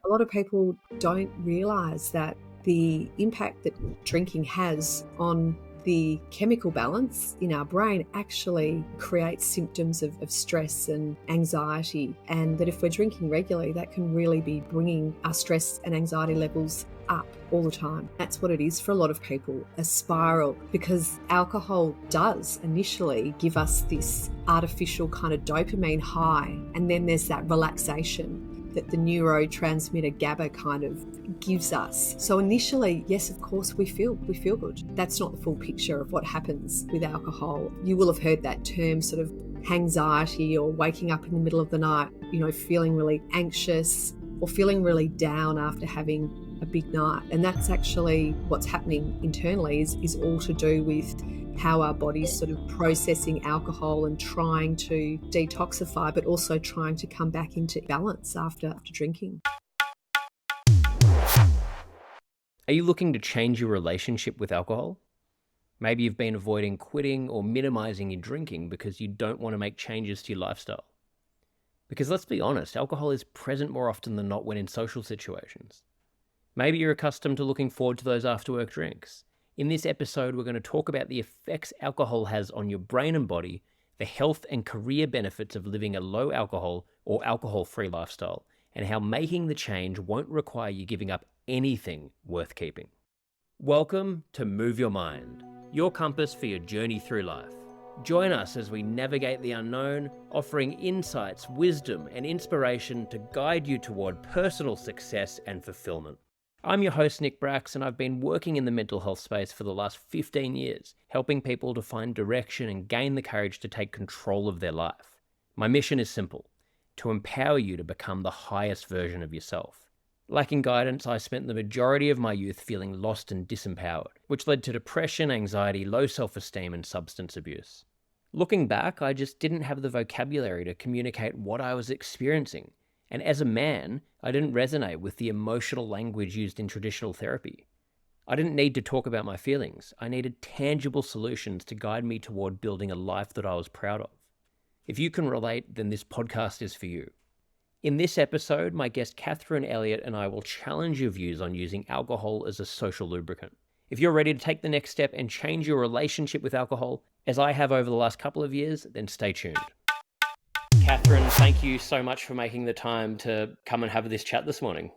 A lot of people don't realise that the impact that drinking has on the chemical balance in our brain actually creates symptoms of stress and anxiety, and that if we're drinking regularly, that can really be bringing our stress and anxiety levels up all the time. That's what it is for a lot of people, a spiral, because alcohol does initially give us this artificial kind of dopamine high, and then there's that relaxation that the neurotransmitter GABA kind of gives us. So initially, yes, of course, we feel good. That's not the full picture of what happens with alcohol. You will have heard that term sort of anxiety, or waking up in the middle of the night, feeling really anxious or feeling really down after having a big night. And that's actually what's happening internally is all to do with how our body's sort of processing alcohol and trying to detoxify, but also trying to come back into balance after drinking. Are you looking to change your relationship with alcohol? Maybe you've been avoiding quitting or minimizing your drinking because you don't want to make changes to your lifestyle. Because let's be honest, alcohol is present more often than not when in social situations. Maybe you're accustomed to looking forward to those after-work drinks. In this episode, we're going to talk about the effects alcohol has on your brain and body, the health and career benefits of living a low alcohol or alcohol-free lifestyle, and how making the change won't require you giving up anything worth keeping. Welcome to Move Your Mind, your compass for your journey through life. Join us as we navigate the unknown, offering insights, wisdom, and inspiration to guide you toward personal success and fulfillment. I'm your host, Nick Brax, and I've been working in the mental health space for the last 15 years, helping people to find direction and gain the courage to take control of their life. My mission is simple: to empower you to become the highest version of yourself. Lacking guidance, I spent the majority of my youth feeling lost and disempowered, which led to depression, anxiety, low self-esteem, and substance abuse. Looking back, I just didn't have the vocabulary to communicate what I was experiencing. And as a man, I didn't resonate with the emotional language used in traditional therapy. I didn't need to talk about my feelings. I needed tangible solutions to guide me toward building a life that I was proud of. If you can relate, then this podcast is for you. In this episode, my guest Kathryn Elliott and I will challenge your views on using alcohol as a social lubricant. If you're ready to take the next step and change your relationship with alcohol, as I have over the last couple of years, then stay tuned. Kathryn, thank you so much for making the time to come and have this chat this morning.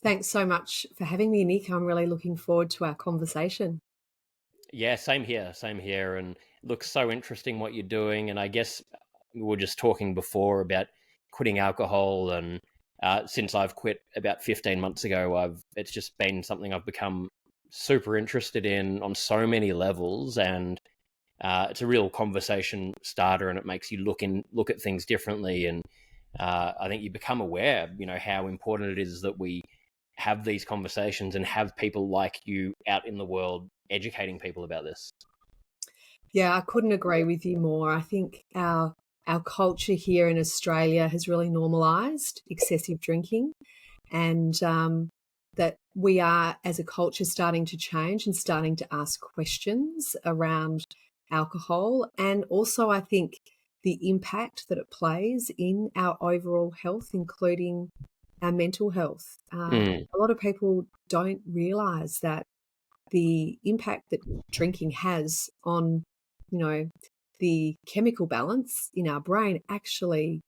Thanks so much for having me, Nick. I'm really looking forward to our conversation. Yeah, same here. And it looks so interesting what you're doing. And I guess we were just talking before about quitting alcohol. And since I've quit about 15 months ago, it's just been something I've become super interested in on so many levels. And it's a real conversation starter, and it makes you look at things differently. And I think you become aware, how important it is that we have these conversations and have people like you out in the world educating people about this. Yeah, I couldn't agree with you more. I think our culture here in Australia has really normalised excessive drinking, and that we are, as a culture, starting to change and starting to ask questions around alcohol, and also I think the impact that it plays in our overall health, including our mental health. A lot of people don't realise that the impact that drinking has on, the chemical balance in our brain actually,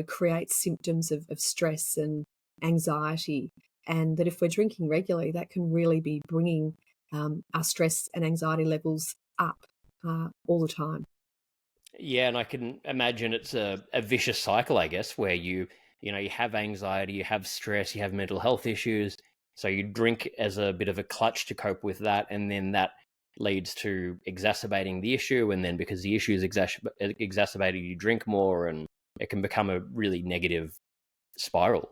creates symptoms of stress and anxiety, and that if we're drinking regularly, that can really be bringing our stress and anxiety levels up all the time. Yeah, and I can imagine it's a vicious cycle, I guess, where you have anxiety, you have stress, you have mental health issues. So you drink as a bit of a clutch to cope with that, and then that leads to exacerbating the issue. And then because the issue is exacerbated, you drink more, and it can become a really negative spiral.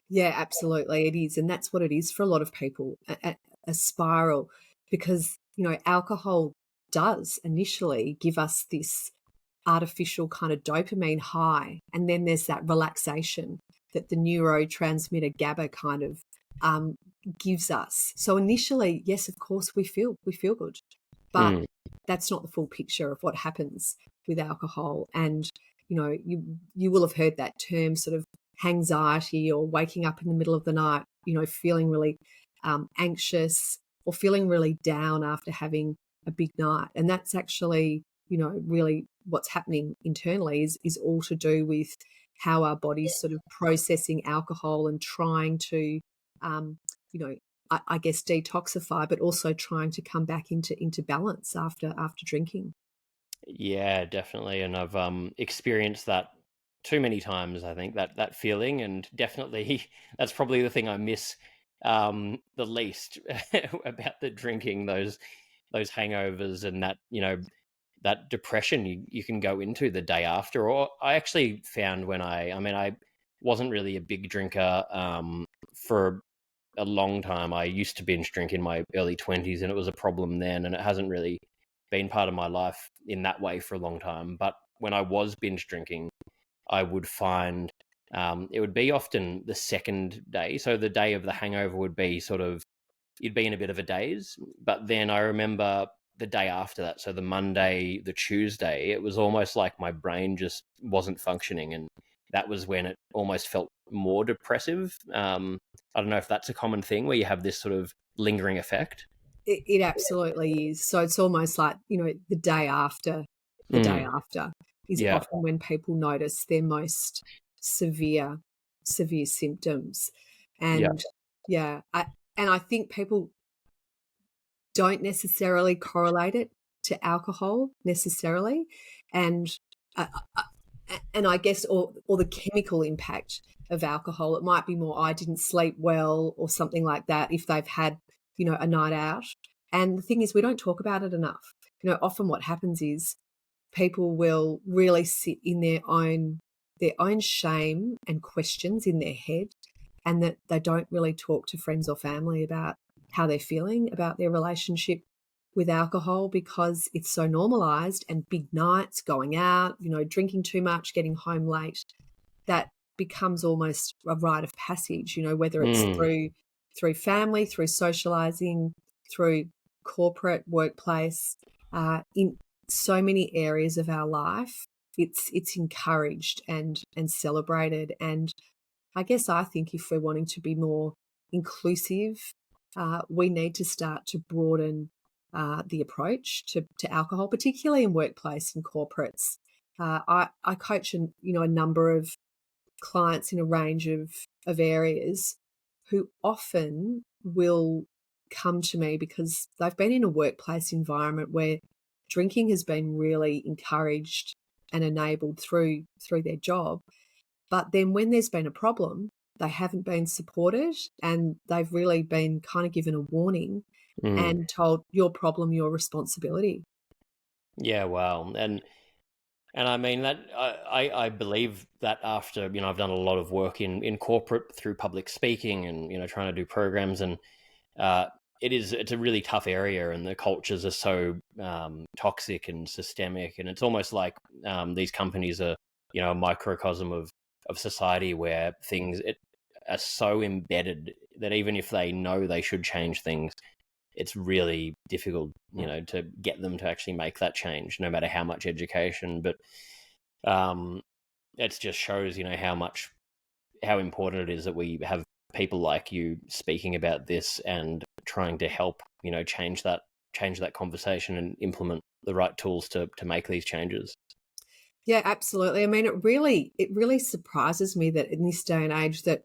Yeah, absolutely, it is, and that's what it is for a lot of people, a spiral, because alcohol does initially give us this artificial kind of dopamine high, and then there's that relaxation that the neurotransmitter GABA kind of gives us. So initially, yes, of course, we feel good, but that's not the full picture of what happens with alcohol. And you will have heard that term sort of anxiety or waking up in the middle of the night, feeling really anxious or feeling really down after having a big night. And that's actually, really what's happening internally is all to do with how our body's sort of processing alcohol and trying to, you know, I guess detoxify, but also trying to come back into balance after drinking. Yeah, definitely. And I've experienced that too many times, I think, that feeling. And definitely that's probably the thing I miss the least about the drinking, those hangovers and that, that depression you can go into the day after. Or I actually found when I wasn't really a big drinker for a long time. I used to binge drink in my early 20s, and it was a problem then, and it hasn't really been part of my life in that way for a long time. But when I was binge drinking, I would find it would be often the second day. So the day of the hangover would be sort of, you'd be in a bit of a daze. But then I remember the day after that, so the Monday, the Tuesday, it was almost like my brain just wasn't functioning. And that was when it almost felt more depressive. I don't know if that's a common thing where you have this sort of lingering effect. It absolutely is. So it's almost like, the day after, is Yeah. often when people notice their most severe, severe symptoms. Yeah. And yeah, I think people don't necessarily correlate it to alcohol necessarily. And uh, uh, and I guess, or the chemical impact of alcohol. It might be more, I didn't sleep well or something like that if they've had, a night out. And the thing is, we don't talk about it enough. Often what happens is people will really sit in their own shame and questions in their head, and that they don't really talk to friends or family about how they're feeling about their relationship with alcohol, because it's so normalized. And big nights, going out, drinking too much, getting home late, that becomes almost a rite of passage, whether it's through family, through socializing, through corporate workplace, in so many areas of our life. It's encouraged and celebrated. And I guess I think if we're wanting to be more inclusive, we need to start to broaden the approach to alcohol, particularly in workplace and corporates. I coach a number of clients in a range of areas who often will come to me because they've been in a workplace environment where drinking has been really encouraged and enabled through their job. But then when there's been a problem, they haven't been supported, and they've really been kind of given a warning and told, your problem, your responsibility. Yeah, wow. And I mean that I believe that after, I've done a lot of work in corporate through public speaking and, trying to do programs, and uh, it's a really tough area, and the cultures are so toxic and systemic, and it's almost like these companies are, a microcosm of society where things are so embedded that even if they know they should change things, it's really difficult, to get them to actually make that change, no matter how much education. But um, it just shows, how important it is that we have people like you speaking about this and trying to help, change that conversation and implement the right tools to make these changes. Yeah, absolutely. I mean, it really surprises me that in this day and age that,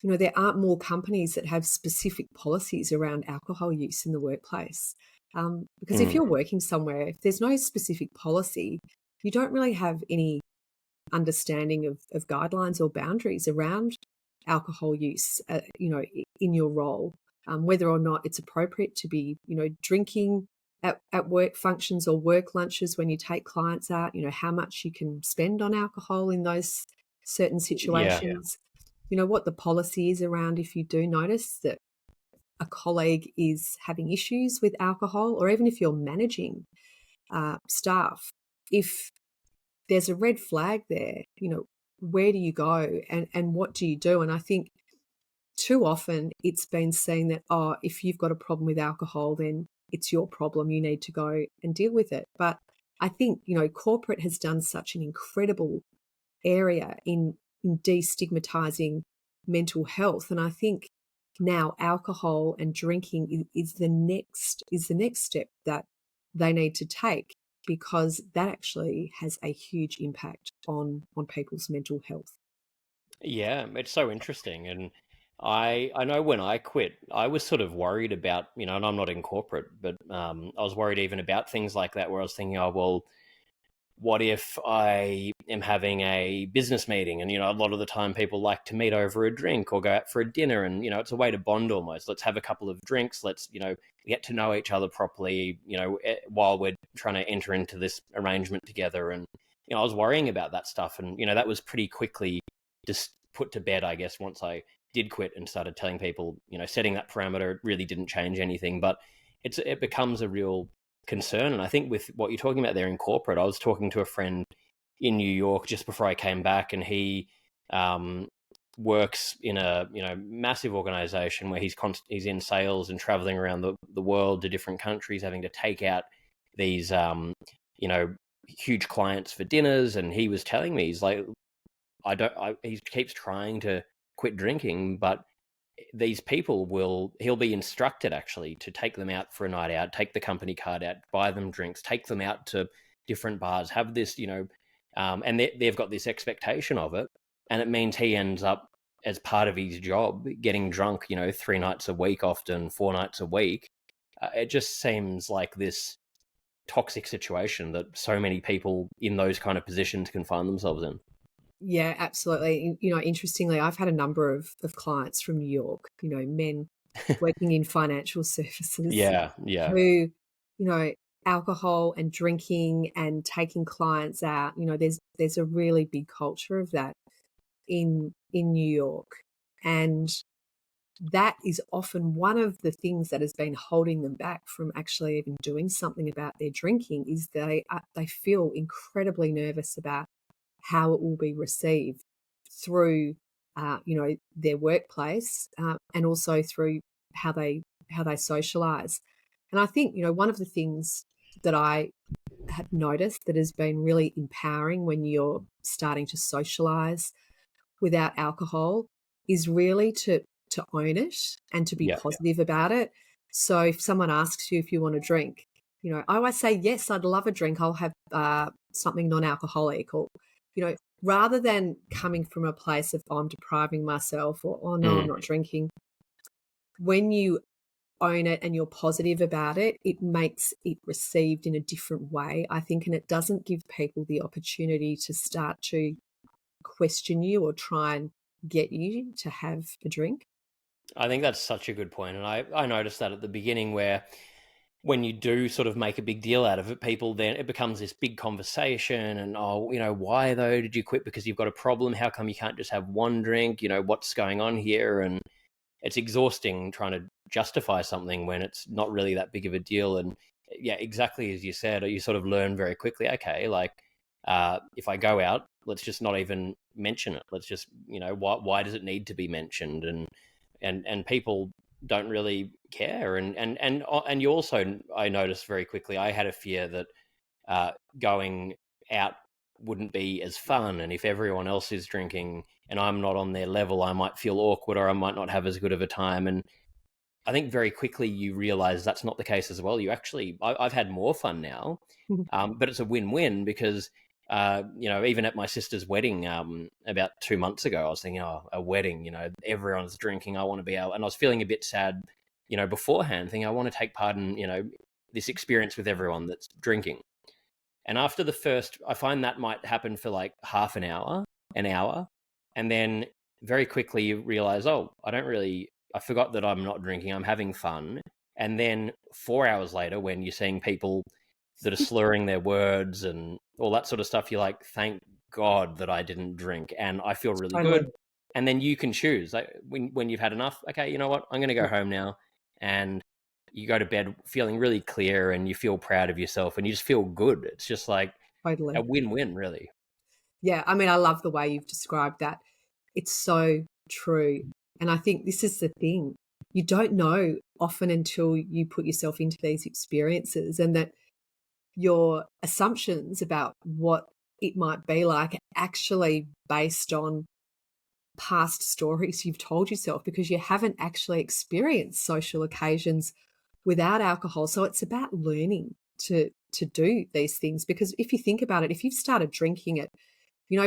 there aren't more companies that have specific policies around alcohol use in the workplace. Because if you're working somewhere, if there's no specific policy, you don't really have any understanding of guidelines or boundaries around alcohol use, in your role, whether or not it's appropriate to be, drinking at work functions or work lunches when you take clients out, how much you can spend on alcohol in those certain Yeah. situations, what the policy is around if you do notice that a colleague is having issues with alcohol, or even if you're managing staff, if there's a red flag there, where do you go and what do you do? And I think too often it's been seen that, oh, if you've got a problem with alcohol, then it's your problem. You need to go and deal with it. But I think, corporate has done such an incredible area in in destigmatizing mental health. And I think now alcohol and drinking is the next step that they need to take, because that actually has a huge impact on people's mental health. Yeah, it's so interesting. And I know when I quit, I was sort of worried about, and I'm not in corporate, but I was worried even about things like that, where I was thinking, oh, well, what if I am having a business meeting and, a lot of the time people like to meet over a drink or go out for a dinner and, it's a way to bond almost. Let's have a couple of drinks. Let's, get to know each other properly, while we're trying to enter into this arrangement together. And, I was worrying about that stuff. And, that was pretty quickly just put to bed, I guess, once I did quit and started telling people, setting that parameter really didn't change anything. But it becomes a real concern. And I think with what you're talking about there in corporate, I was talking to a friend in New York just before I came back, and he works in a massive organization where he's in sales and traveling around the world to different countries, having to take out these huge clients for dinners. And he was telling me, he's like, he keeps trying to quit drinking, but these people he'll be instructed actually to take them out for a night out, take the company card out, buy them drinks, take them out to different bars, have this, and they've got this expectation of it. And it means he ends up, as part of his job, getting drunk, 3 nights a week, often 4 nights a week. It just seems like this toxic situation that so many people in those kind of positions can find themselves in. Yeah, absolutely. Interestingly, I've had a number of clients from New York, men working in financial services Yeah. who, alcohol and drinking and taking clients out, there's a really big culture of that in New York. And that is often one of the things that has been holding them back from actually even doing something about their drinking, is they feel incredibly nervous about how it will be received through, their workplace, and also through how they socialize. And I think, one of the things that I have noticed that has been really empowering when you're starting to socialize without alcohol is really to own it and to be Yeah. positive about it. So if someone asks you if you want a drink, I always say, yes, I'd love a drink. I'll have something non-alcoholic, or, rather than coming from a place of, oh, I'm depriving myself, or, oh, no, I'm not drinking. When you own it and you're positive about it, it makes it received in a different way, I think, and it doesn't give people the opportunity to start to question you or try and get you to have a drink. I think that's such a good point. And I noticed that at the beginning, where when you do sort of make a big deal out of it, people, then it becomes this big conversation. And, oh, why though did you quit? Because you've got a problem. How come you can't just have one drink? What's going on here? And it's exhausting trying to justify something when it's not really that big of a deal. And yeah, exactly as you said, you sort of learn very quickly, okay, like, if I go out, let's just not even mention it. Let's just, why does it need to be mentioned? And people don't really care. And you also, I noticed very quickly, I had a fear that going out wouldn't be as fun, and if everyone else is drinking and I'm not on their level, I might feel awkward, or I might not have as good of a time. And I think very quickly you realize that's not the case as well. I've had more fun now, but it's a win-win, because even at my sister's wedding about 2 months ago, I was thinking, oh, a wedding, everyone's drinking. I want to be out. And I was feeling a bit sad, beforehand, thinking I want to take part in, this experience with everyone that's drinking. And after the first, I find that might happen for like half an hour. And then very quickly you realize, oh, I forgot that I'm not drinking. I'm having fun. And then 4 hours later, when you're seeing people that are slurring their words and all that sort of stuff, you're like, thank God that I didn't drink, and I feel really Totally. good. And then you can choose, like, when you've had enough, okay, you know what, I'm going to go home now. And you go to bed feeling really clear, and you feel proud of yourself, and you just feel good. It's just like Totally. a win-win, really. Yeah, I mean, I love the way you've described that. It's so true. And I think this is the thing. You don't know often until you put yourself into these experiences, and that your assumptions about what it might be like are actually based on past stories you've told yourself because you haven't actually experienced social occasions without alcohol. So it's about learning to do these things, because if you think about it, if you've started drinking at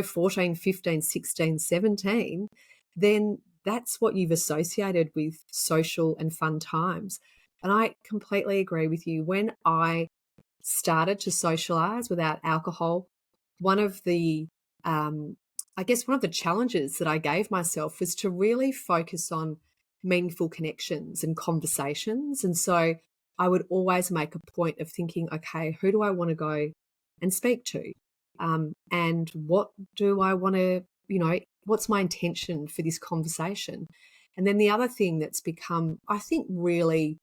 14, 15, 16, 17, then that's what you've associated with social and fun times. And I completely agree with you. When I started to socialize without alcohol, one of the I guess one of the challenges that I gave myself was to really focus on meaningful connections and conversations. And so I would always make a point of thinking, okay, who do I want to go and speak to? And what do I want to, what's my intention for this conversation? And then the other thing that's become, I think, really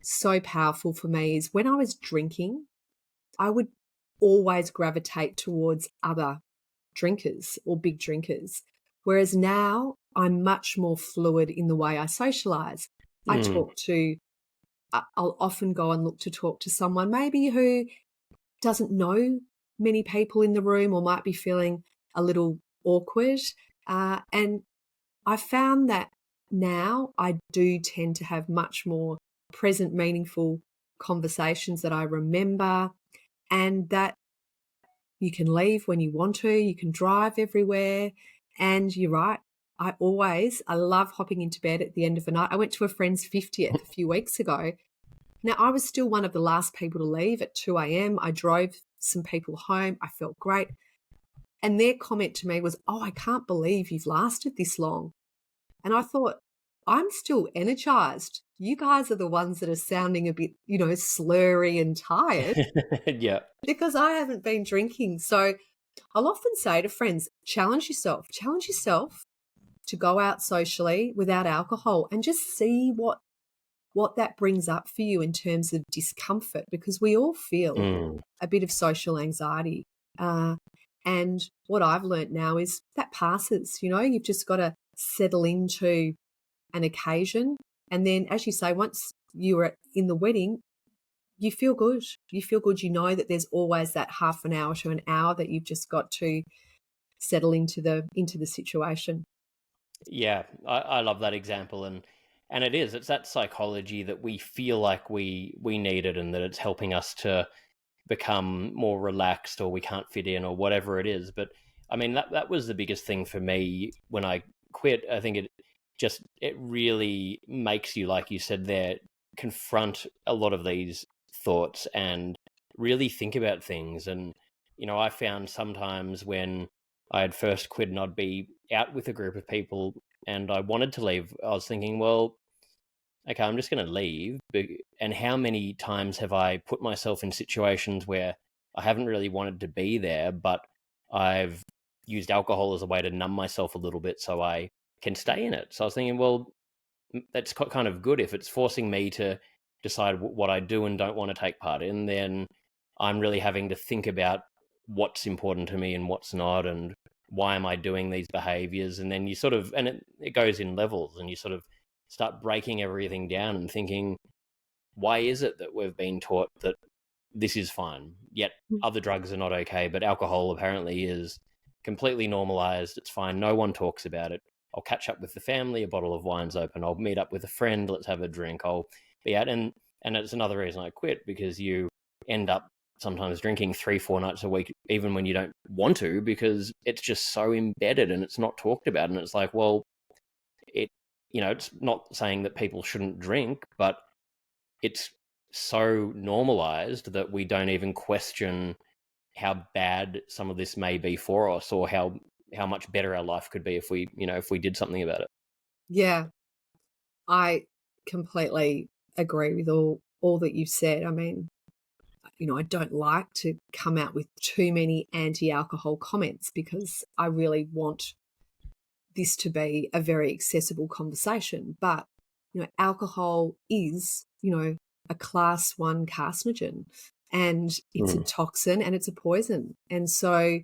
so powerful for me is when I was drinking, I would always gravitate towards other drinkers or big drinkers. Whereas now I'm much more fluid in the way I socialize. I'll often go and look to talk to someone maybe who doesn't know many people in the room or might be feeling a little awkward. And I found that now I do tend to have much more present, meaningful conversations that I remember, and that you can leave when you want to, you can drive everywhere. And you're right. I love hopping into bed at the end of the night. I went to a friend's 50th a few weeks ago. Now, I was still one of the last people to leave at 2 a.m. I drove some people home. I felt great. And their comment to me was, "Oh, I can't believe you've lasted this long." And I thought, I'm still energized. You guys are the ones that are sounding a bit, slurry and tired. Yeah. Because I haven't been drinking. So I'll often say to friends, challenge yourself to go out socially without alcohol and just see what that brings up for you in terms of discomfort, because we all feel a bit of social anxiety. And what I've learned now is that passes. You've just got to settle into an occasion. And then, as you say, once you are in the wedding, you feel good. You feel good. You know that there's always that half an hour to an hour that you've just got to settle into the situation. Yeah, I love that example, and it's that psychology that we feel like we need it, and that it's helping us to become more relaxed, or we can't fit in, or whatever it is. But I mean, that was the biggest thing for me when I quit. I think it really makes you, like you said there, confront a lot of these thoughts and really think about things. And I found sometimes when I had first quit and I'd be out with a group of people and I wanted to leave, I was thinking, well, okay, I'm just going to leave. And how many times have I put myself in situations where I haven't really wanted to be there, but I've used alcohol as a way to numb myself a little bit so I can stay in it. So I was thinking, well, that's kind of good. If it's forcing me to decide what I do and don't want to take part in, then I'm really having to think about what's important to me and what's not, and why am I doing these behaviors. And then you sort of, and it goes in levels, and you sort of start breaking everything down and thinking, why is it that we've been taught that this is fine, yet other drugs are not okay, but alcohol apparently is completely normalized, it's fine, no one talks about it. I'll catch up with the family, a bottle of wine's open, I'll meet up with a friend, let's have a drink, I'll be out. And it's another reason I quit, because you end up sometimes drinking 3-4 nights a week, even when you don't want to, because it's just so embedded and it's not talked about. And it's like, well, it's not saying that people shouldn't drink, but it's so normalized that we don't even question how bad some of this may be for us, or how much better our life could be if we did something about it. Yeah, I completely agree with all that you've said. I mean, I don't like to come out with too many anti-alcohol comments, because I really want this to be a very accessible conversation. But, alcohol is, a class 1 carcinogen, and it's a toxin and it's a poison. And so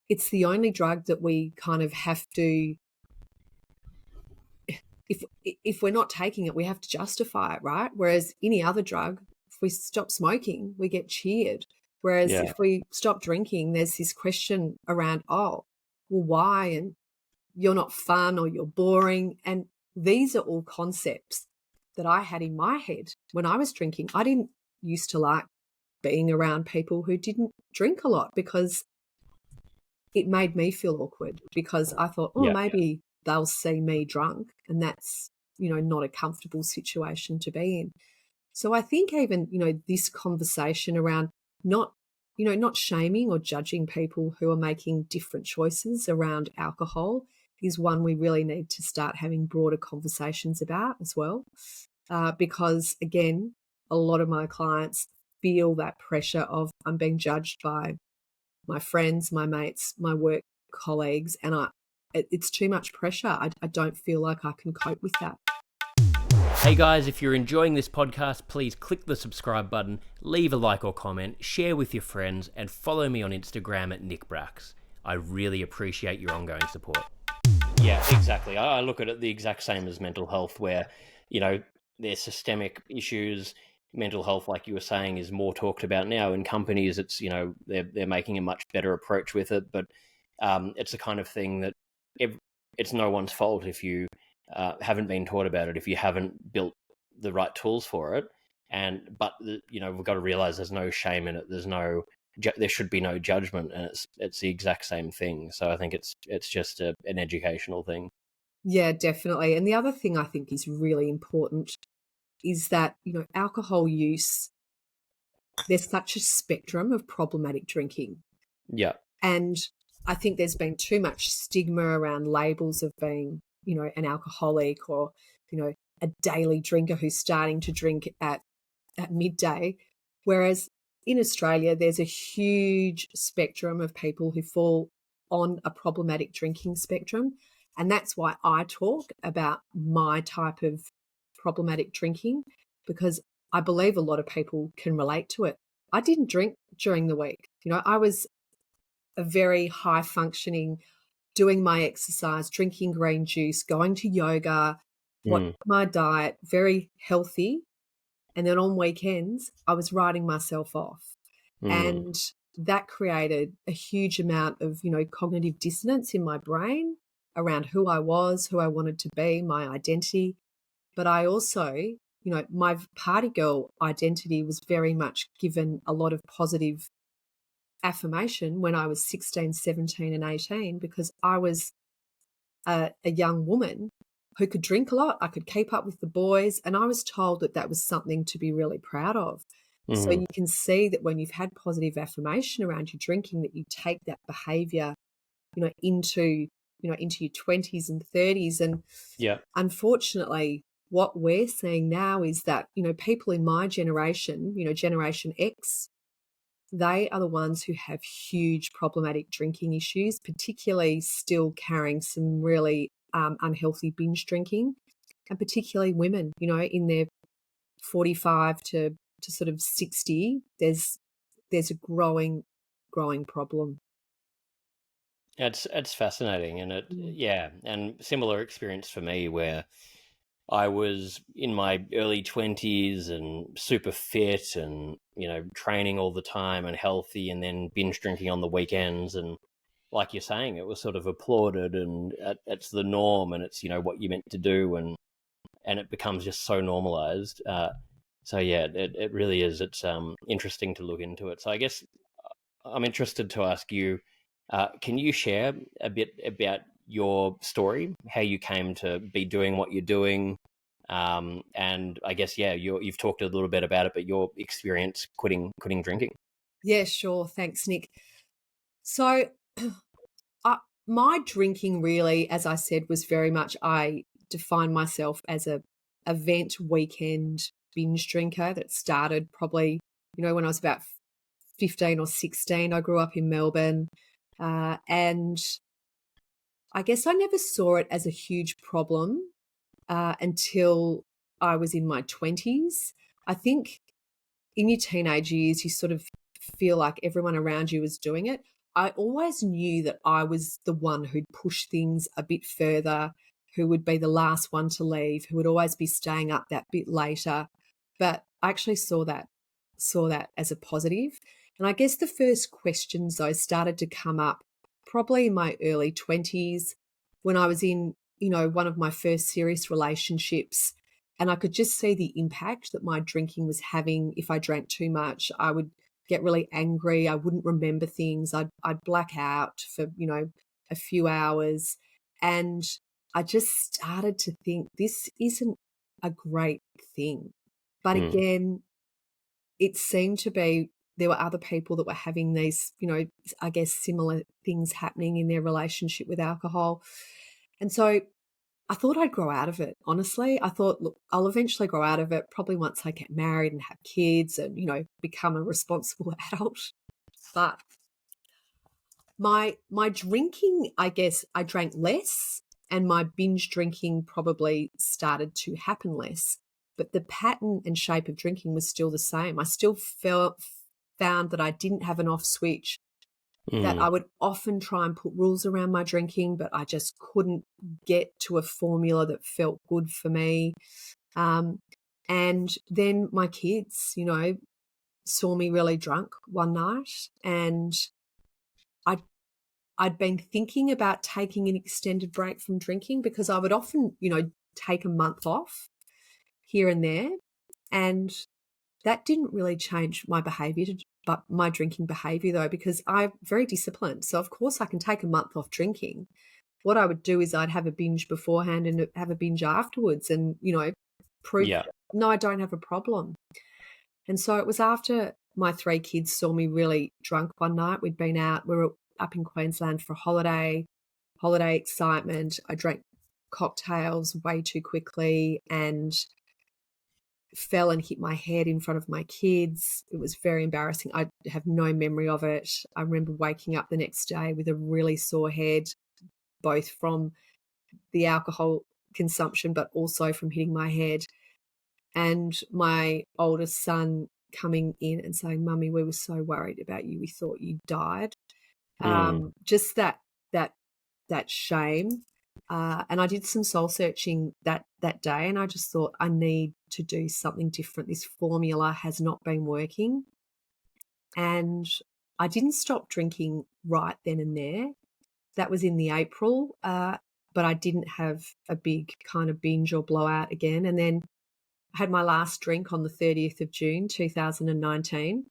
it's the only drug that we kind of have to, if we're not taking it, we have to justify it, right? Whereas any other drug, if we stop smoking, we get cheered. Whereas if we stop drinking, there's this question around, oh, well, why? And you're not fun or you're boring. And these are all concepts that I had in my head when I was drinking. I didn't used to like being around people who didn't drink a lot because it made me feel awkward, because I thought, oh, Yeah. maybe they'll see me drunk, and that's, not a comfortable situation to be in. So I think even, this conversation around not, not shaming or judging people who are making different choices around alcohol is one we really need to start having broader conversations about as well. Because again, a lot of my clients feel that pressure of, I'm being judged by my friends, my mates, my work colleagues, and it's too much pressure. I don't feel like I can cope with that. Hey guys, if you're enjoying this podcast, please click the subscribe button, leave a like or comment, share with your friends, and follow me on Instagram at nickbrax. I really appreciate your ongoing support. Yeah, exactly. I look at it the exact same as mental health, where, there's systemic issues. Mental health, like you were saying, is more talked about now in companies. It's, they're making a much better approach with it, but it's the kind of thing that it's no one's fault if you haven't been taught about it, if you haven't built the right tools for it. But we've got to realize there's no shame in it. There should be no judgment, and it's the exact same thing. So I think it's just an educational thing. Yeah, definitely. And the other thing I think is really important is that, alcohol use, there's such a spectrum of problematic drinking. Yeah. And I think there's been too much stigma around labels of being, an alcoholic, or, a daily drinker who's starting to drink at midday. Whereas in Australia, there's a huge spectrum of people who fall on a problematic drinking spectrum. And that's why I talk about my type of problematic drinking, because I believe a lot of people can relate to it. I didn't drink during the week. I was a very high functioning, doing my exercise, drinking green juice, going to yoga, watching my diet, very healthy. And then on weekends, I was writing myself off. And that created a huge amount of, cognitive dissonance in my brain around who I was, who I wanted to be, my identity. But I also, my party girl identity was very much given a lot of positive affirmation when I was 16, 17 and 18, because I was a young woman who could drink a lot. I could keep up with the boys, and I was told that that was something to be really proud of. So you can see that when you've had positive affirmation around your drinking, that you take that behavior, into your 20s and 30s. And unfortunately, what we're seeing now is that, people in my generation, Generation X, they are the ones who have huge problematic drinking issues, particularly still carrying some really unhealthy binge drinking, and particularly women, in their 45 to sort of 60, there's a growing problem. It's fascinating, and and similar experience for me, where I was in my early 20s and super fit and, training all the time and healthy, and then binge drinking on the weekends. And like you're saying, it was sort of applauded, and it's the norm, and it's, what you're meant to do. And it becomes just so normalized. So yeah, it really is. It's interesting to look into it. So I guess I'm interested to ask you, can you share a bit about your story, how you came to be doing what you're doing? And I guess, you've talked a little bit about it, but your experience quitting drinking. Yeah, sure. Thanks, Nick. So my drinking really, as I said, was very much, I define myself as a event weekend binge drinker that started probably, when I was about 15 or 16. I grew up in Melbourne, and I guess I never saw it as a huge problem until I was in my 20s. I think in your teenage years, you sort of feel like everyone around you is doing it. I always knew that I was the one who'd push things a bit further, who would be the last one to leave, who would always be staying up that bit later. But I actually saw that as a positive. And I guess the first questions, though, started to come up probably in my early 20s. when I was in, one of my first serious relationships, and I could just see the impact that my drinking was having. If I drank too much, I would get really angry. I wouldn't remember things. I'd black out for, a few hours. And I just started to think this isn't a great thing. But again, it seemed to be there were other people that were having these, I guess similar things happening in their relationship with alcohol. And so I thought I'd grow out of it, honestly. I thought, look, I'll eventually grow out of it, probably once I get married and have kids and, become a responsible adult. But my drinking, I guess I drank less, and my binge drinking probably started to happen less. But the pattern and shape of drinking was still the same. I still found that I didn't have an off switch, that I would often try and put rules around my drinking, but I just couldn't get to a formula that felt good for me. And then my kids, saw me really drunk one night, and I'd been thinking about taking an extended break from drinking, because I would often, take a month off here and there. And that didn't really change my behavior, but my drinking behavior though, because I'm very disciplined. So of course I can take a month off drinking. What I would do is I'd have a binge beforehand and have a binge afterwards, and, prove, no, I don't have a problem. And so it was after my 3 kids saw me really drunk one night. We'd been out, we were up in Queensland for a holiday excitement. I drank cocktails way too quickly and fell and hit my head in front of my kids. It was very embarrassing. I have no memory of it. I remember waking up the next day with a really sore head, both from the alcohol consumption, but also from hitting my head. And my oldest son coming in and saying, "Mummy, we were so worried about you. We thought you died." Just that shame. And I did some soul searching that day, and I just thought, I need to do something different. This formula has not been working. And I didn't stop drinking right then and there. That was in the April, but I didn't have a big kind of binge or blowout again. And then I had my last drink on the 30th of June, 2019.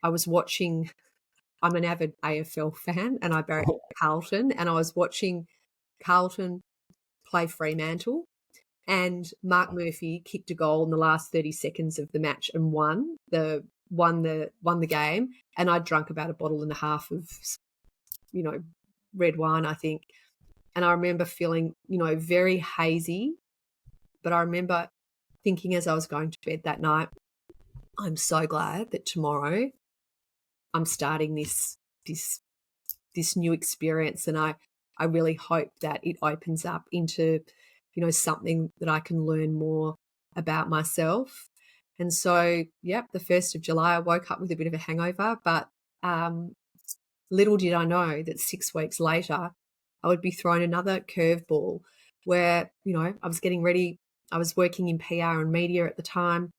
I was watching, I'm an avid AFL fan, and I barrack Carlton, and I was watching Carlton play Fremantle, and Mark Murphy kicked a goal in the last 30 seconds of the match and won the game. And I drank about a bottle and a half of, red wine, I think. And I remember feeling, very hazy, but I remember thinking as I was going to bed that night, I'm so glad that tomorrow I'm starting this new experience, and I really hope that it opens up into, something that I can learn more about myself. And so, the 1st of July, I woke up with a bit of a hangover, but little did I know that 6 weeks later, I would be thrown another curveball where, I was getting ready. I was working in PR and media at the time,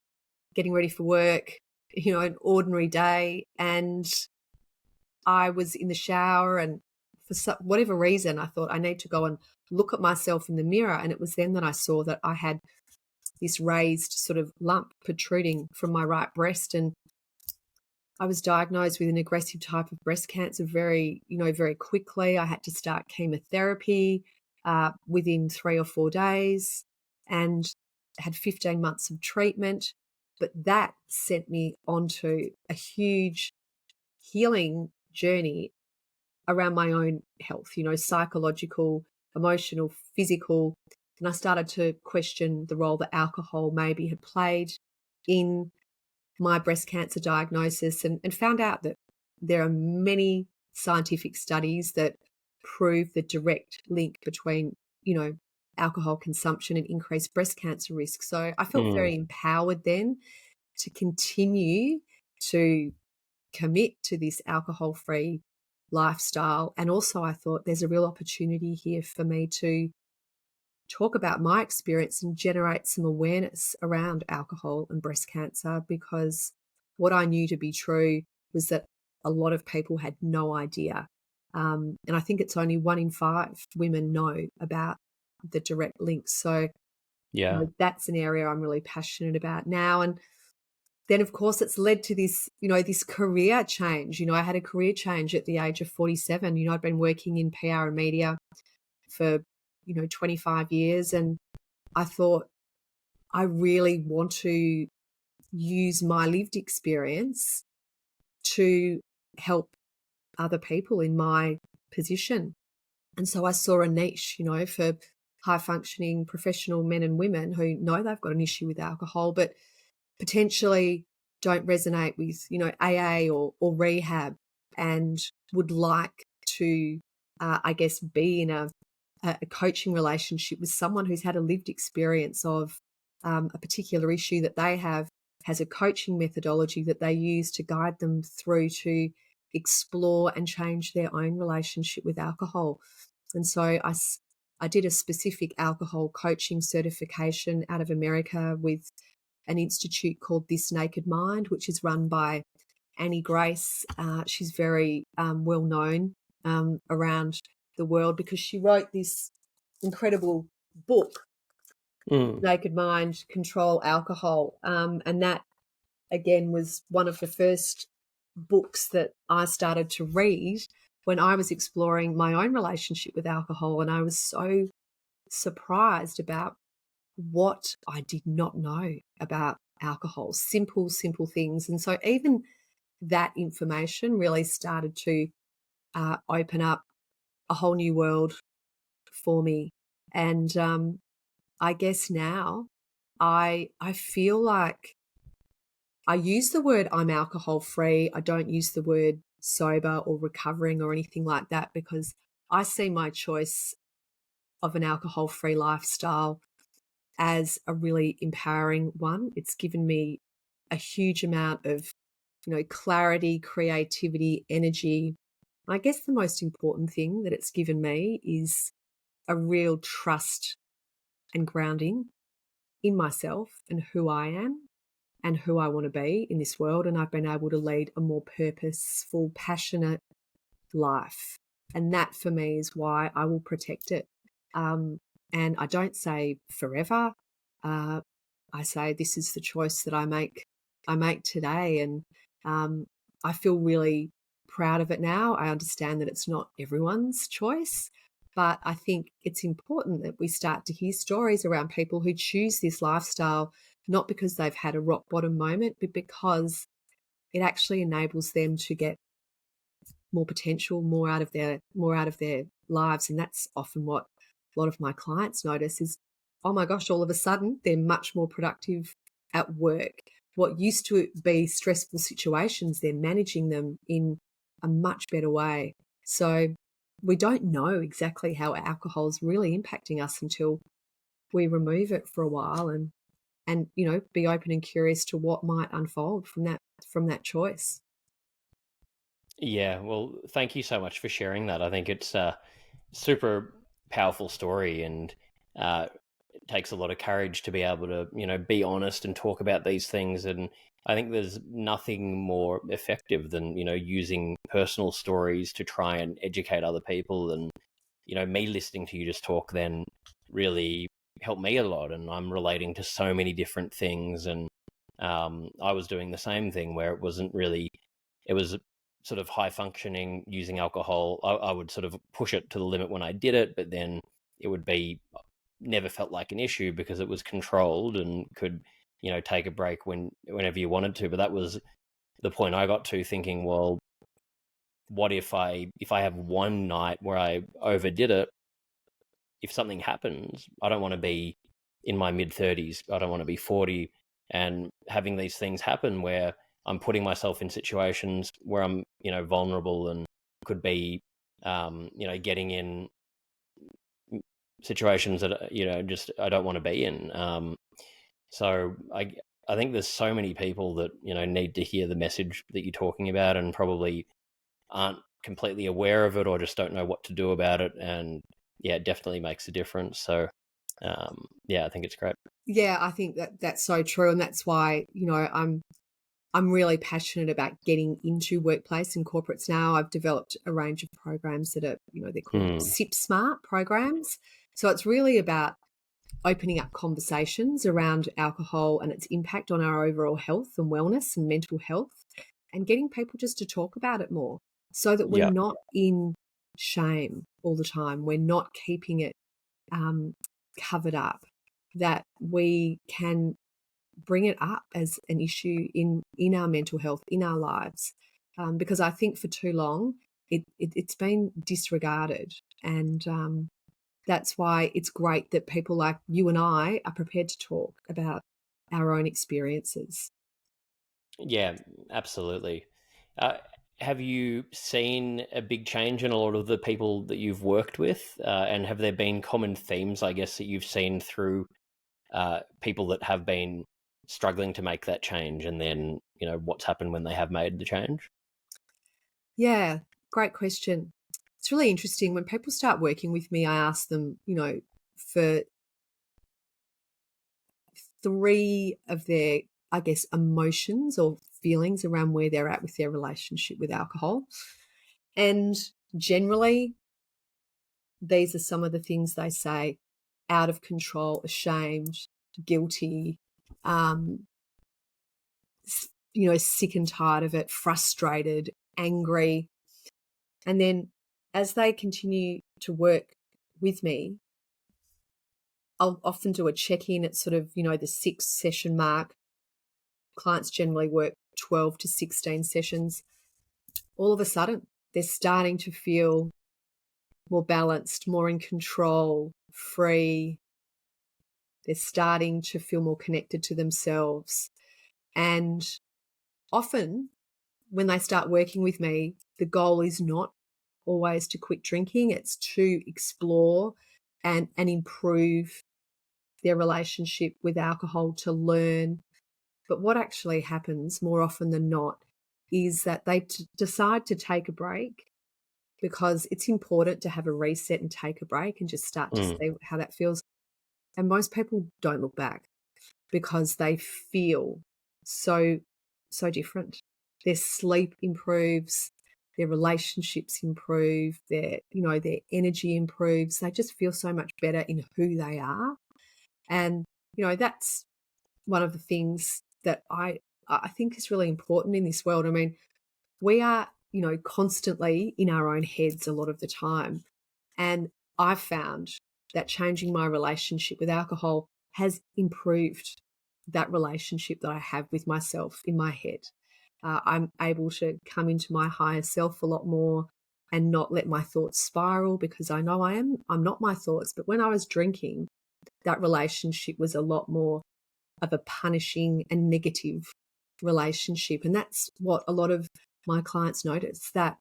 getting ready for work, an ordinary day. And I was in the shower, and for whatever reason, I thought I need to go and look at myself in the mirror. And it was then that I saw that I had this raised sort of lump protruding from my right breast. And I was diagnosed with an aggressive type of breast cancer very quickly. I had to start chemotherapy within 3 or 4 days, and had 15 months of treatment. But that sent me onto a huge healing journey around my own health, psychological, emotional, physical. And I started to question the role that alcohol maybe had played in my breast cancer diagnosis, and found out that there are many scientific studies that prove the direct link between, alcohol consumption and increased breast cancer risk. So I felt very empowered then to continue to commit to this alcohol-free lifestyle. And also I thought there's a real opportunity here for me to talk about my experience and generate some awareness around alcohol and breast cancer, because what I knew to be true was that a lot of people had no idea And I think it's only 1 in 5 women know about the direct links. So Yeah. that's an area I'm really passionate about now. And then, of course, it's led to this, this career change. I had a career change at the age of 47. I'd been working in PR and media for, 25 years. And I thought, I really want to use my lived experience to help other people in my position. And so I saw a niche, for high functioning professional men and women who know they've got an issue with alcohol, but potentially don't resonate with, AA or rehab, and would like to, I guess, be in a coaching relationship with someone who's had a lived experience of a particular issue that they have, has a coaching methodology that they use to guide them through to explore and change their own relationship with alcohol. And so I did a specific alcohol coaching certification out of America with an institute called This Naked Mind, which is run by Annie Grace. She's very well known around the world because she wrote this incredible book, Naked Mind, Control Alcohol. And that, again, was one of the first books that I started to read when I was exploring my own relationship with alcohol. And I was so surprised about what I did not know about alcohol, simple things. And so even that information really started to open up a whole new world for me. And I guess now I feel like I use the word I'm alcohol free. I don't use the word sober or recovering or anything like that, because I see my choice of an alcohol free lifestyle as a really empowering one. It's given me a huge amount of, clarity, creativity, energy. I guess the most important thing that it's given me is a real trust and grounding in myself and who I am and who I want to be in this world. And I've been able to lead a more purposeful, passionate life. And that for me is why I will protect it. And I don't say forever. I say this is the choice that I make today. And I feel really proud of it now. I understand that it's not everyone's choice, but I think it's important that we start to hear stories around people who choose this lifestyle, not because they've had a rock bottom moment, but because it actually enables them to get more potential, more out of their lives. And that's often what a lot of my clients notice is, oh my gosh, all of a sudden they're much more productive at work. What used to be stressful situations, they're managing them in a much better way. So we don't know exactly how alcohol is really impacting us until we remove it for a while and be open and curious to what might unfold from that choice. Yeah, well, thank you so much for sharing that. I think it's a super powerful story, and it takes a lot of courage to be able to, be honest and talk about these things. And I think there's nothing more effective than, using personal stories to try and educate other people. And, me listening to you just talk then really helped me a lot. And I'm relating to so many different things. And I was doing the same thing where it was sort of high functioning using alcohol. I would sort of push it to the limit when I did it, but then it would be never felt like an issue because it was controlled and could, take a break whenever you wanted to. But that was the point I got to, thinking, well, what if I have one night where I overdid it? If something happens, I don't want to be in my mid-30s. I don't want to be 40 and having these things happen where I'm putting myself in situations where I'm, vulnerable and could be, getting in situations that, just I don't want to be in. So I think there's so many people that, need to hear the message that you're talking about and probably aren't completely aware of it or just don't know what to do about it. And yeah, it definitely makes a difference. So yeah, I think it's great. Yeah, I think that's so true. And that's why, I'm really passionate about getting into workplace and corporates now. I've developed a range of programs that are, they're called SIP Smart programs. So it's really about opening up conversations around alcohol and its impact on our overall health and wellness and mental health, and getting people just to talk about it more so that we're Yeah. not in shame all the time. We're not keeping it covered up, that we can bring it up as an issue in our mental health, in our lives, because I think for too long it's been disregarded. And that's why it's great that people like you and I are prepared to talk about our own experiences. Yeah, absolutely. Uh, have you seen a big change in a lot of the people that you've worked with? And have there been common themes, I guess, that you've seen through people that have been struggling to make that change, and then, what's happened when they have made the change? Yeah, great question. It's really interesting. When people start working with me, I ask them, for three of their, I guess, emotions or feelings around where they're at with their relationship with alcohol. And generally, these are some of the things they say: out of control, ashamed, guilty, um, sick and tired of it, frustrated, angry. And then as they continue to work with me, I'll often do a check-in at sort of, the 6 session mark. Clients generally work 12 to 16 sessions. All of a sudden, they're starting to feel more balanced, more in control, free. They're starting to feel more connected to themselves. And often when they start working with me, the goal is not always to quit drinking. It's to explore and improve their relationship with alcohol, to learn. But what actually happens more often than not is that they decide to take a break, because it's important to have a reset and take a break and just start to see how that feels. And most people don't look back because they feel so, so different. Their sleep improves, their relationships improve, their energy improves. They just feel so much better in who they are. And, that's one of the things that I think is really important in this world. I mean, we are, constantly in our own heads a lot of the time. And I've found that changing my relationship with alcohol has improved that relationship that I have with myself in my head. I'm able to come into my higher self a lot more and not let my thoughts spiral, because I know I'm not my thoughts. But when I was drinking, that relationship was a lot more of a punishing and negative relationship. And that's what a lot of my clients notice, that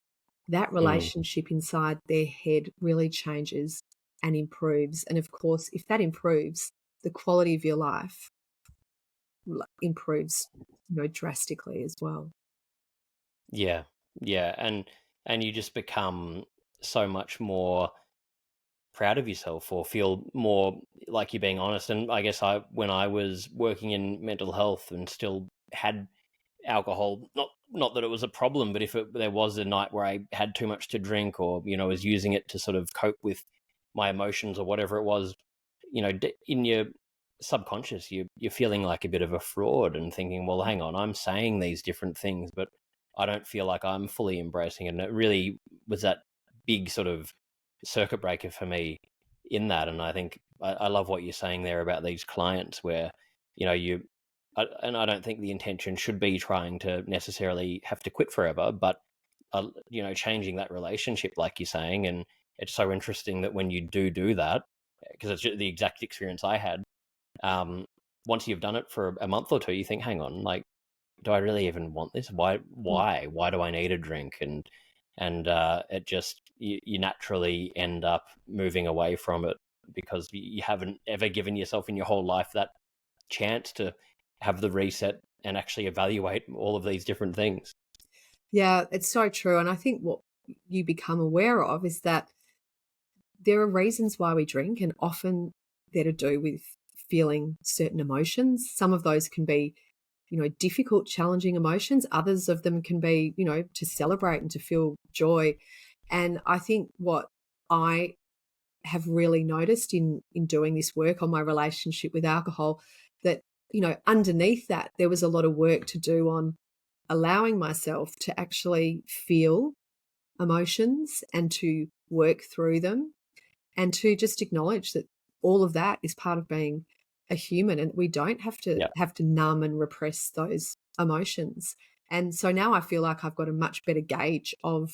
relationship inside their head really changes and improves. And of course, if that improves, the quality of your life improves, drastically as well. Yeah, yeah, and you just become so much more proud of yourself, or feel more like you're being honest. And I guess when I was working in mental health and still had alcohol, not that it was a problem, but if there was a night where I had too much to drink, or was using it to sort of cope with my emotions or whatever it was, in your subconscious, you're feeling like a bit of a fraud and thinking, well, hang on, I'm saying these different things, but I don't feel like I'm fully embracing it. And it really was that big sort of circuit breaker for me in that. And I think I love what you're saying there about these clients where, and I don't think the intention should be trying to necessarily have to quit forever, but changing that relationship, like you're saying. And it's so interesting that when you do that, because it's the exact experience I had. Once you've done it for a month or two, you think, hang on, like, do I really even want this? Why do I need a drink? And it just, you naturally end up moving away from it, because you haven't ever given yourself in your whole life that chance to have the reset and actually evaluate all of these different things. Yeah, it's so true. And I think what you become aware of is that there are reasons why we drink, and often they're to do with feeling certain emotions. Some of those can be difficult, challenging emotions. Others of them can be, to celebrate and to feel joy. And I think what I have really noticed in doing this work on my relationship with alcohol, that, underneath that, there was a lot of work to do on allowing myself to actually feel emotions and to work through them, and to just acknowledge that all of that is part of being a human, and we don't Yeah. have to numb and repress those emotions. And so now I feel like I've got a much better gauge of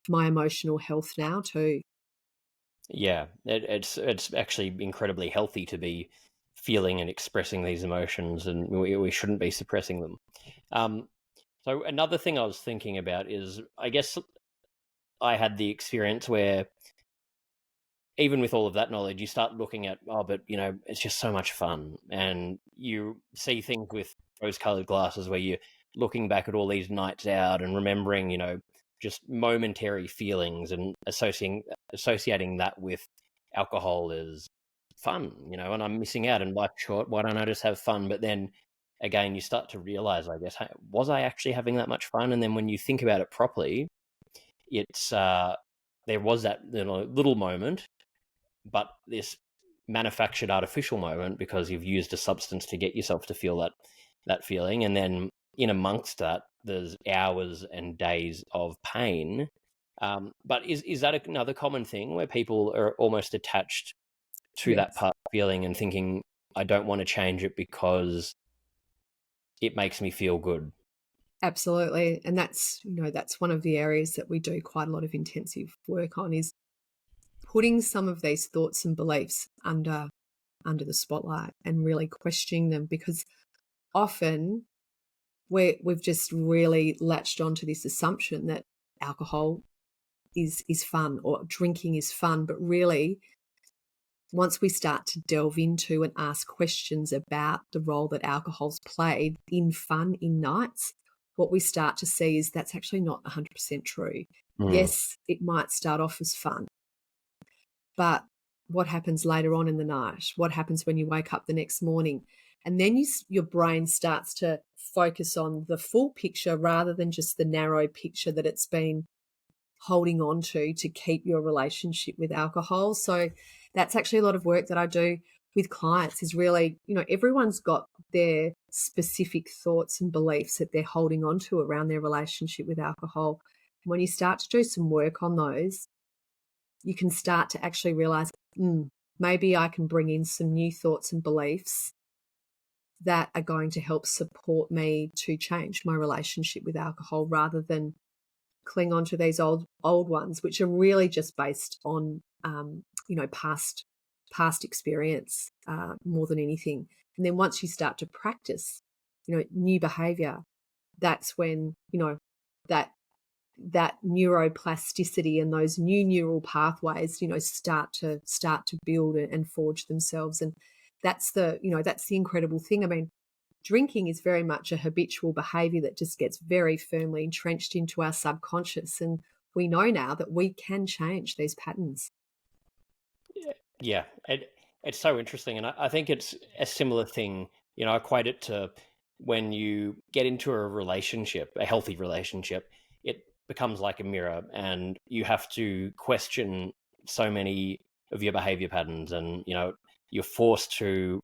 my emotional health now too. Yeah, it's actually incredibly healthy to be feeling and expressing these emotions, and we shouldn't be suppressing them. Um, so another thing I was thinking about is, I guess I had the experience where even with all of that knowledge, you start looking at, oh, but it's just so much fun, and you see things with rose-colored glasses where you're looking back at all these nights out and remembering, just momentary feelings and associating that with alcohol is fun, and I'm missing out and life's short. Why don't I just have fun? But then again, you start to realize, I guess, hey, was I actually having that much fun? And then when you think about it properly, it's there was that little moment, but this manufactured artificial moment because you've used a substance to get yourself to feel that feeling, and then in amongst that there's hours and days of pain. But is that another common thing where people are almost attached to that Yes, part feeling and thinking, I don't want to change it because it makes me feel good? absolutely. And that's one of the areas that we do quite a lot of intensive work on, is putting some of these thoughts and beliefs under the spotlight and really questioning them, because often we've just really latched onto this assumption that alcohol is fun, or drinking is fun. But really, once we start to delve into and ask questions about the role that alcohol's played in fun in nights, what we start to see is that's actually not 100% true. Mm. Yes, it might start off as fun, but what happens later on in the night? What happens when you wake up the next morning? And then your brain starts to focus on the full picture rather than just the narrow picture that it's been holding on to keep your relationship with alcohol. So that's actually a lot of work that I do with clients, is really, everyone's got their specific thoughts and beliefs that they're holding on to around their relationship with alcohol. When you start to do some work on those, you can start to actually realize, maybe I can bring in some new thoughts and beliefs that are going to help support me to change my relationship with alcohol, rather than cling on to these old ones, which are really just based on past experience, more than anything. And then once you start to practice new behavior, that's when that that neuroplasticity and those new neural pathways start to build and forge themselves. And that's the incredible thing. I mean, drinking is very much a habitual behavior that just gets very firmly entrenched into our subconscious, and we know now that we can change these patterns. Yeah, it's so interesting, and I think it's a similar thing. I equate it to when you get into a relationship, a healthy relationship, it becomes like a mirror, and you have to question so many of your behavior patterns, and you're forced to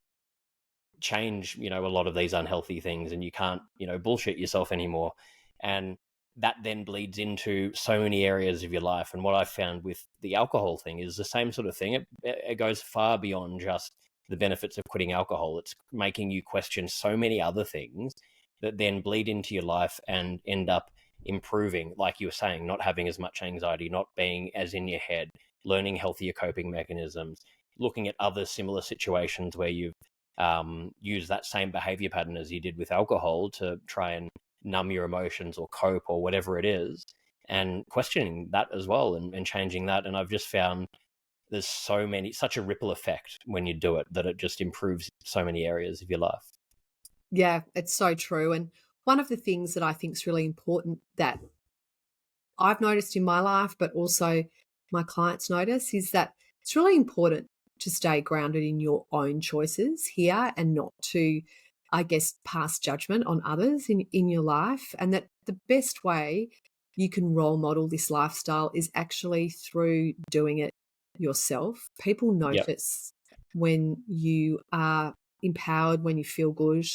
change a lot of these unhealthy things, and you can't bullshit yourself anymore. And that then bleeds into so many areas of your life. And what I've found with the alcohol thing is the same sort of thing. It goes far beyond just the benefits of quitting alcohol. It's making you question so many other things that then bleed into your life and end up improving, like you were saying, not having as much anxiety, not being as in your head, learning healthier coping mechanisms, looking at other similar situations where you've use that same behavior pattern as you did with alcohol to try and numb your emotions or cope or whatever it is, and questioning that as well, and changing that. And I've just found there's such a ripple effect when you do it, that it just improves so many areas of your life. Yeah, it's so true. And one of the things that I think is really important that I've noticed in my life, but also my clients notice, is that it's really important to stay grounded in your own choices here, and not to I guess, pass judgment on others in your life, and that the best way you can role model this lifestyle is actually through doing it yourself. People Yep. notice when you are empowered, when you feel good.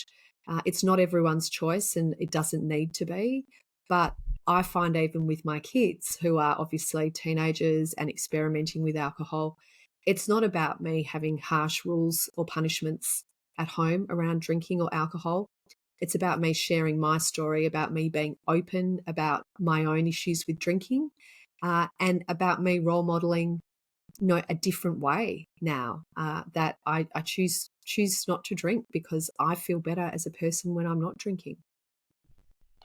It's not everyone's choice, and it doesn't need to be. But I find even with my kids, who are obviously teenagers and experimenting with alcohol, it's not about me having harsh rules or punishments at home around drinking or alcohol. It's about me sharing my story, about me being open about my own issues with drinking, and about me role modeling, a different way now, that I choose not to drink because I feel better as a person when I'm not drinking.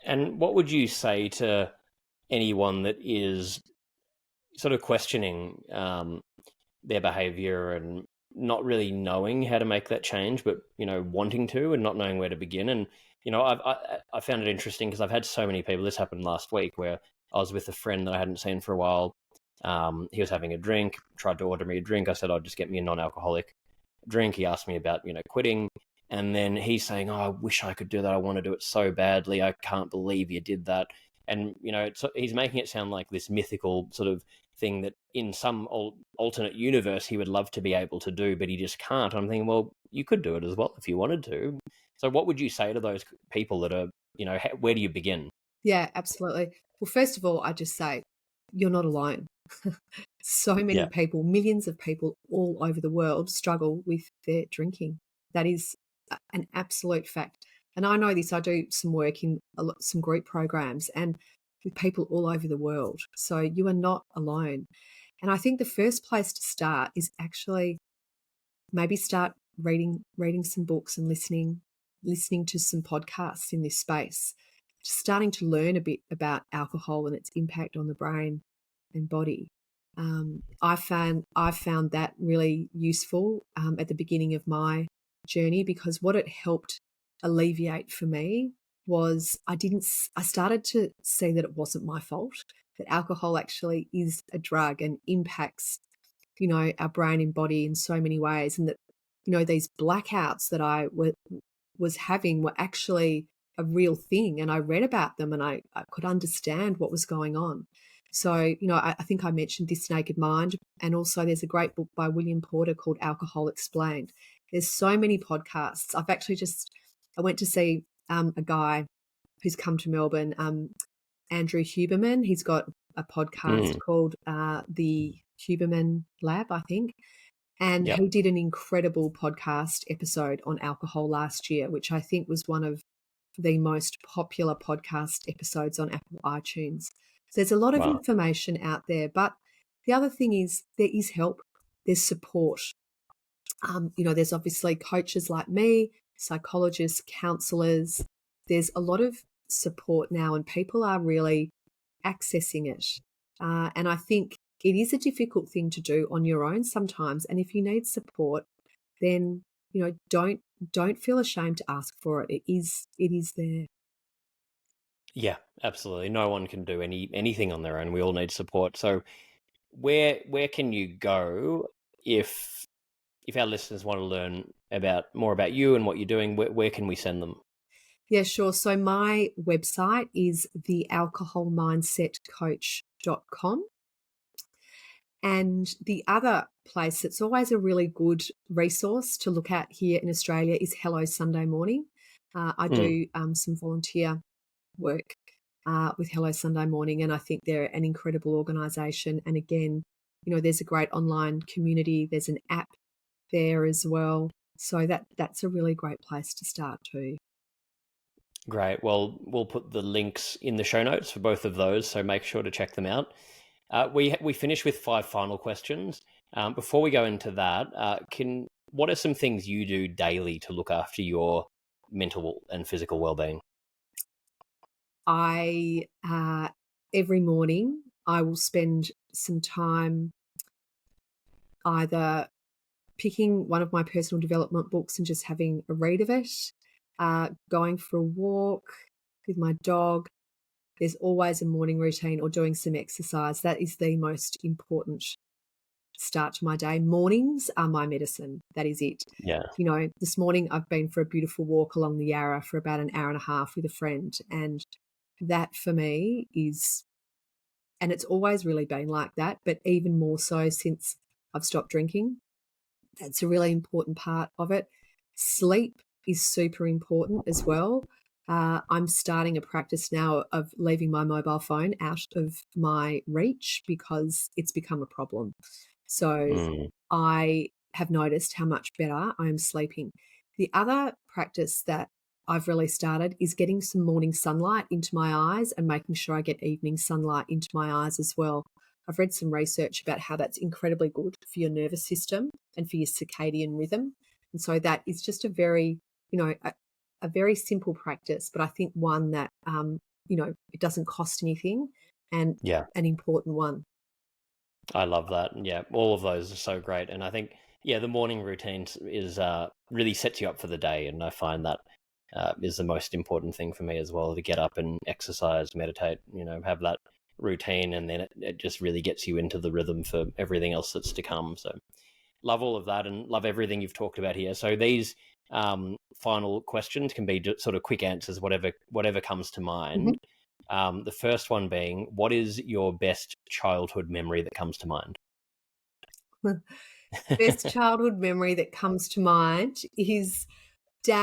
And what would you say to anyone that is sort of questioning their behavior and not really knowing how to make that change, but wanting to and not knowing where to begin? And I found it interesting because I've had so many people. This happened last week where I was with a friend that I hadn't seen for a while. He was having a drink, tried to order me a drink. I said, "I'll just get me a non-alcoholic drink." He asked me about quitting, and then he's saying, "Oh, I wish I could do that. I want to do it so badly. I can't believe you did that." And he's making it sound like this mythical sort of thing that in some alternate universe he would love to be able to do, but he just can't. I'm thinking, well, you could do it as well if you wanted to. So what would you say to those people that are, where do you begin? Yeah, absolutely. Well, first of all, I just say you're not alone. So many Yeah. people, millions of people all over the world struggle with their drinking. That is an absolute fact. And I know this, I do some work in some group programs and with people all over the world. So you are not alone. And I think the first place to start is actually maybe start reading some books and listening to some podcasts in this space, just starting to learn a bit about alcohol and its impact on the brain and body. I found that really useful at the beginning of my journey, because what it helped alleviate for me was I started to see that it wasn't my fault, that alcohol actually is a drug and impacts our brain and body in so many ways, and that these blackouts that I was having were actually a real thing, and I read about them and I could understand what was going on. So, I think I mentioned This Naked Mind, and also there's a great book by William Porter called Alcohol Explained. There's so many podcasts. I went to see a guy who's come to Melbourne, Andrew Huberman. He's got a podcast Mm. called The Huberman Lab, I think. And Yep. he did an incredible podcast episode on alcohol last year, which I think was one of the most popular podcast episodes on Apple iTunes. So there's a lot of Wow. information out there. But the other thing is there is help, there's support. There's obviously coaches like me, psychologists, counselors. There's a lot of support now, and people are really accessing it. And I think it is a difficult thing to do on your own sometimes. And if you need support, then don't feel ashamed to ask for it. It is there. Yeah, absolutely. No one can do anything on their own. We all need support. So where can you go if our listeners want to learn more about you and what you're doing? Where can we send them? Yeah, sure. So my website is thealcoholmindsetcoach.com. And the other place that's always a really good resource to look at here in Australia is Hello Sunday Morning. I Mm. do some volunteer work with Hello Sunday Morning, and I think they're an incredible organisation. And again, there's a great online community. There's an app there as well. So that's a really great place to start too. Great. Well, we'll put the links in the show notes for both of those, so make sure to check them out. We finish with 5 final questions. Before we go into that, what are some things you do daily to look after your mental and physical well-being? I every morning I will spend some time either picking one of my personal development books and just having a read of it, going for a walk with my dog. There's always a morning routine or doing some exercise. That is the most important start to my day. Mornings are my medicine. That is it. Yeah. This morning I've been for a beautiful walk along the Yarra for about an hour and a half with a friend. And that for me is, and it's always really been like that, but even more so since I've stopped drinking. That's a really important part of it. Sleep is super important as well. I'm starting a practice now of leaving my mobile phone out of my reach because it's become a problem. So I have noticed how much better I'm sleeping. The other practice that I've really started is getting some morning sunlight into my eyes and making sure I get evening sunlight into my eyes as well. I've read some research about how that's incredibly good for your nervous system and for your circadian rhythm. And so that is just a very, a very simple practice, but I think one that, it doesn't cost anything and an important one. I love that. Yeah, all of those are so great. And I think, the morning routine is really sets you up for the day. And I find that is the most important thing for me as well, to get up and exercise, meditate, have that routine, and then it just really gets you into the rhythm for everything else that's to come. So love all of that and love everything you've talked about here. So these final questions can be just sort of quick answers, whatever comes to mind. The first one being, what is your best childhood memory that comes to mind? Best childhood memory that comes to mind is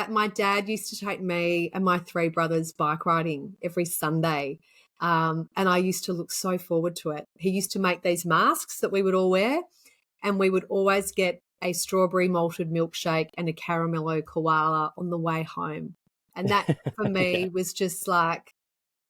my dad used to take me and my three brothers bike riding every Sunday. And I used to look so forward to it. He used to make these masks that we would all wear, and we would always get a strawberry malted milkshake and a caramello koala on the way home. And that for me was just like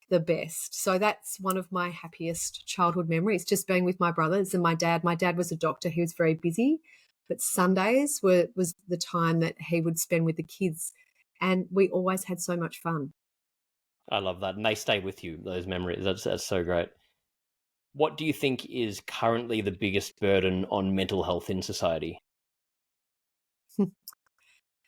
the best. So that's one of my happiest childhood memories, just being with my brothers and my dad. My dad was a doctor. He was very busy, but Sundays was the time that he would spend with the kids, and we always had so much fun. I love that. And they stay with you, those memories. That's so great. What do you think is currently the biggest burden on mental health in society?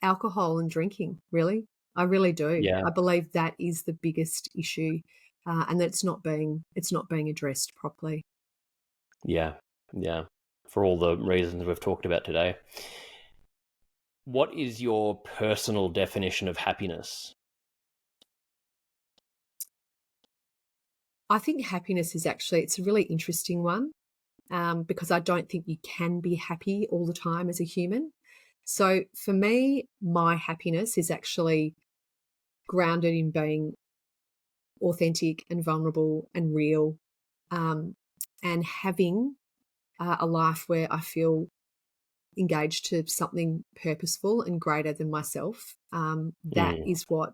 Alcohol and drinking, really. I really do. Yeah. I believe that is the biggest issue, and that it's not being addressed properly. Yeah. For all the reasons we've talked about today. What is your personal definition of happiness? I think happiness is it's a really interesting one, because I don't think you can be happy all the time as a human. So for me, my happiness is actually grounded in being authentic and vulnerable and real, and having a life where I feel engaged to something purposeful and greater than myself. That is what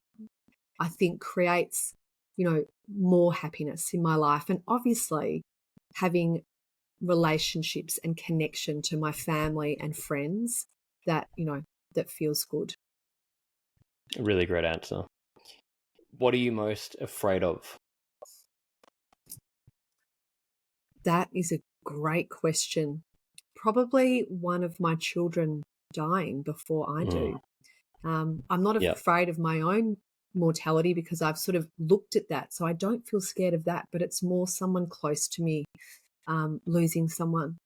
I think creates, more happiness in my life. And obviously having relationships and connection to my family and friends that, that feels good. A really great answer. What are you most afraid of? That is a great question. Probably one of my children dying before I do. I'm not afraid of my own mortality because I've sort of looked at that. So I don't feel scared of that, but it's more someone close to me losing someone.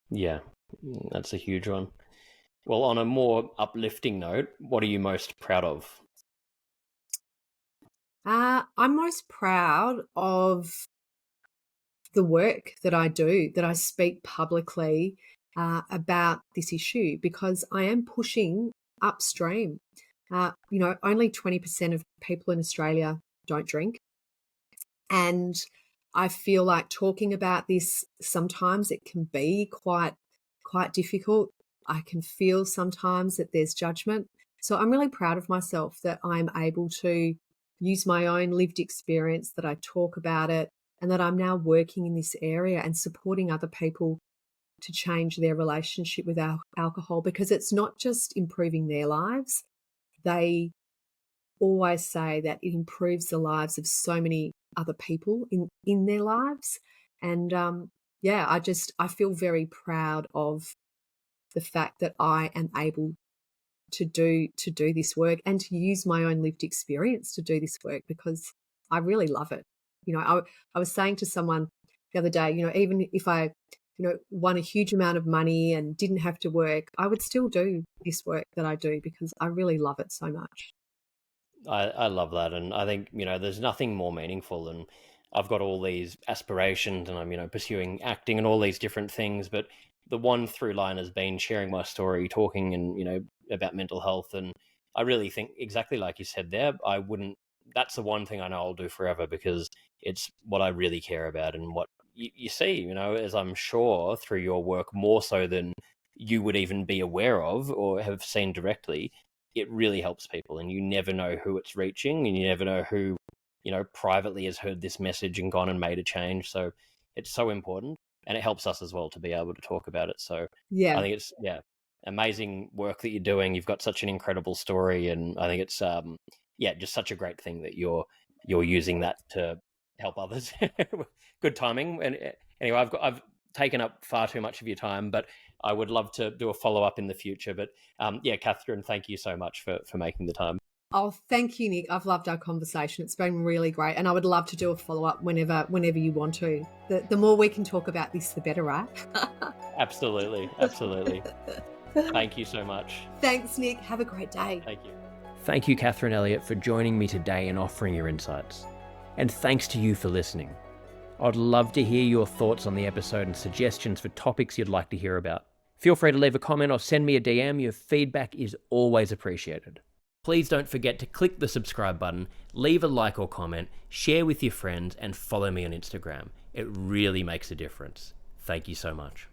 Yeah, that's a huge one. Well, on a more uplifting note, what are you most proud of? I'm most proud of the work that I do, that I speak publicly about this issue, because I am pushing upstream. Only 20% of people in Australia don't drink. And I feel like talking about this, sometimes it can be quite difficult. I can feel sometimes that there's judgment. So I'm really proud of myself that I'm able to use my own lived experience, that I talk about it, and that I'm now working in this area and supporting other people to change their relationship with alcohol, because it's not just improving their lives. They always say that it improves the lives of so many other people in their lives. And I feel very proud of the fact that I am able to do this work and to use my own lived experience to do this work, because I really love it. I was saying to someone the other day, even if I won a huge amount of money and didn't have to work, I would still do this work that I do because I really love it so much. I love that. And I think, there's nothing more meaningful than I've got all these aspirations and I'm, pursuing acting and all these different things. But the one through line has been sharing my story, talking and, about mental health. And I really think exactly like you said there, that's the one thing I know I'll do forever because it's what I really care about and what you see, as I'm sure through your work more so than you would even be aware of or have seen directly, it really helps people, and you never know who it's reaching, and you never know who, privately has heard this message and gone and made a change. So it's so important, and it helps us as well to be able to talk about it. So I Yeah. think it's, amazing work that you're doing. You've got such an incredible story, and I think it's, just such a great thing that you're using that to help others. Good timing. And anyway, I've taken up far too much of your time, but I would love to do a follow-up in the future. But Kathryn, thank you so much for making the time. Oh, thank you, Nick. I've loved our conversation. It's been really great. And I would love to do a follow-up whenever you want to. The more we can talk about this, the better, right? Absolutely. Absolutely. Thank you so much. Thanks, Nick. Have a great day. Thank you. Thank you, Kathryn Elliott, for joining me today and offering your insights. And thanks to you for listening. I'd love to hear your thoughts on the episode and suggestions for topics you'd like to hear about. Feel free to leave a comment or send me a DM. Your feedback is always appreciated. Please don't forget to click the subscribe button, leave a like or comment, share with your friends, and follow me on Instagram. It really makes a difference. Thank you so much.